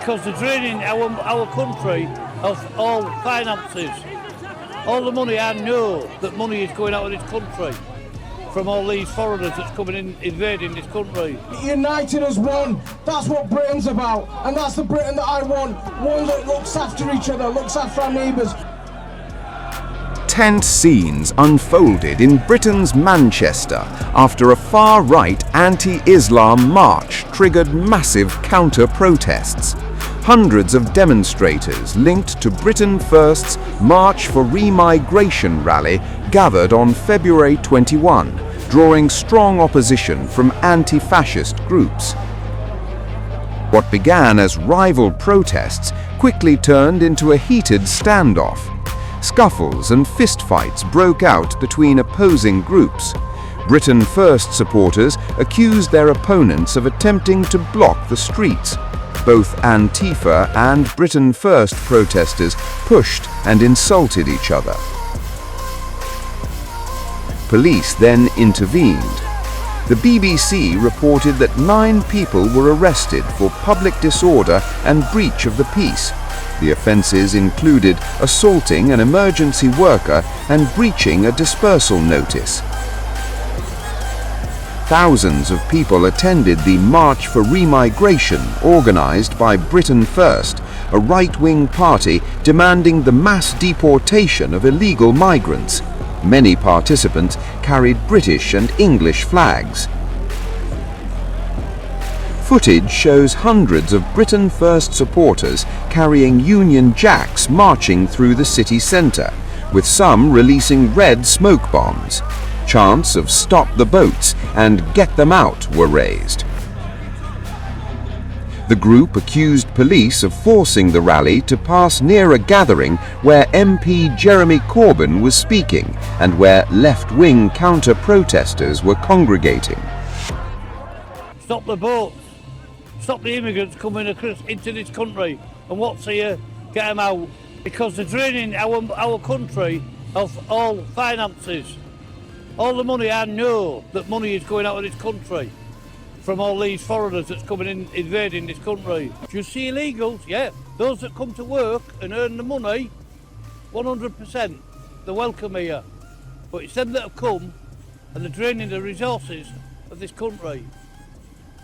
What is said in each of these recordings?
because they're draining our country of all finances. All the money, I know that money is going out of this country from all these foreigners that's coming in, invading this country. United as one, that's what Britain's about, and that's the Britain that I want, one that looks after each other, looks after our neighbours. Tense scenes unfolded in Britain's Manchester after a far-right anti-Islam march triggered massive counter-protests. Hundreds of demonstrators linked to Britain First's March for Remigration rally gathered on February 21, drawing strong opposition from anti-fascist groups. What began as rival protests quickly turned into a heated standoff. Scuffles and fistfights broke out between opposing groups. Britain First supporters accused their opponents of attempting to block the streets. Both Antifa and Britain First protesters pushed and insulted each other. Police then intervened. The BBC reported that 9 people were arrested for public disorder and breach of the peace. The offences included assaulting an emergency worker and breaching a dispersal notice. Thousands of people attended the March for Remigration organised by Britain First, a right-wing party demanding the mass deportation of illegal migrants. Many participants carried British and English flags. Footage shows hundreds of Britain First supporters carrying Union Jacks marching through the city centre, with some releasing red smoke bombs. Chants of "Stop the boats" and "Get them out" were raised. The group accused police of forcing the rally to pass near a gathering where MP Jeremy Corbyn was speaking and where left-wing counter-protesters were congregating. Stop the boats. Stop the immigrants coming across into this country, and what's here, get them out, because they're draining our country of all finances. All the money, I know that money is going out of this country from all these foreigners that's coming in, invading this country. Do you see illegals? Yeah, those that come to work and earn the money, 100%, they're welcome here. But it's them that have come and they're draining the resources of this country.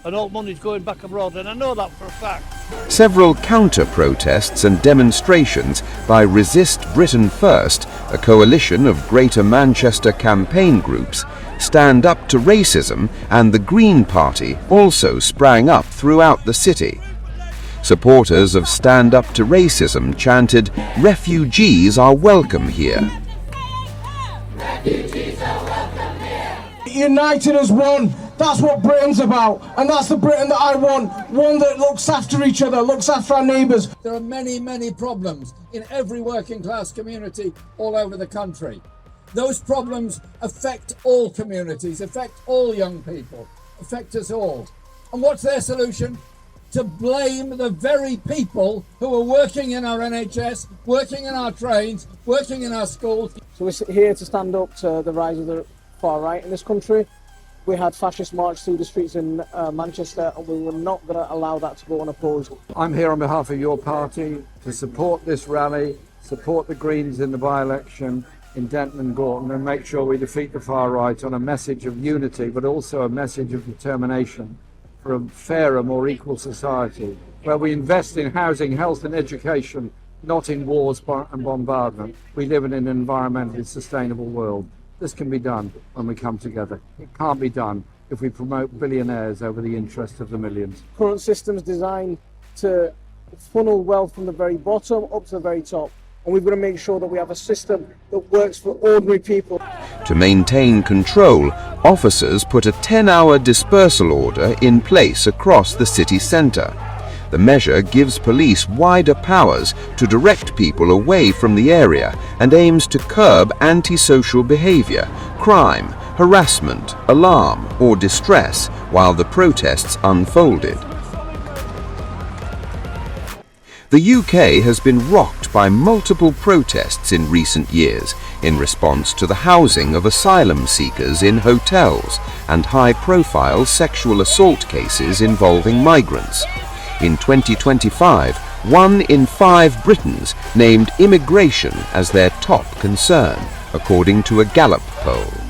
And all money's going back abroad, and I know that for a fact. Several counter-protests and demonstrations by Resist Britain First, a coalition of Greater Manchester campaign groups, Stand Up to Racism and the Green Party also sprang up throughout the city. Supporters of Stand Up to Racism chanted, "Refugees are welcome here." Refugees are welcome here. United as one, that's what Britain's about, and that's the Britain that I want, one that looks after each other, looks after our neighbours. There are many, many problems in every working class community all over the country. Those problems affect all communities, affect all young people, affect us all. And what's their solution? To blame the very people who are working in our NHS, working in our trains, working in our schools. So we're here to stand up to the rise of the far right in this country. We had fascist march through the streets in Manchester, and we were not going to allow that to go unopposed. I'm here on behalf of your party to support this rally, support the Greens in the by-election in Denton and Gorton, and make sure we defeat the far right on a message of unity, but also a message of determination for a fairer, more equal society, where we invest in housing, health and education, not in wars and bombardment. We live in an environmentally sustainable world. This can be done when we come together. It can't be done if we promote billionaires over the interest of the millions. Current systems designed to funnel wealth from the very bottom up to the very top. And we've got to make sure that we have a system that works for ordinary people. To maintain control, officers put a 10-hour dispersal order in place across the city centre. The measure gives police wider powers to direct people away from the area and aims to curb antisocial behaviour, crime, harassment, alarm or distress while the protests unfolded. The UK has been rocked by multiple protests in recent years in response to the housing of asylum seekers in hotels and high-profile sexual assault cases involving migrants. In 2025, 1 in 5 Britons named immigration as their top concern, according to a Gallup poll.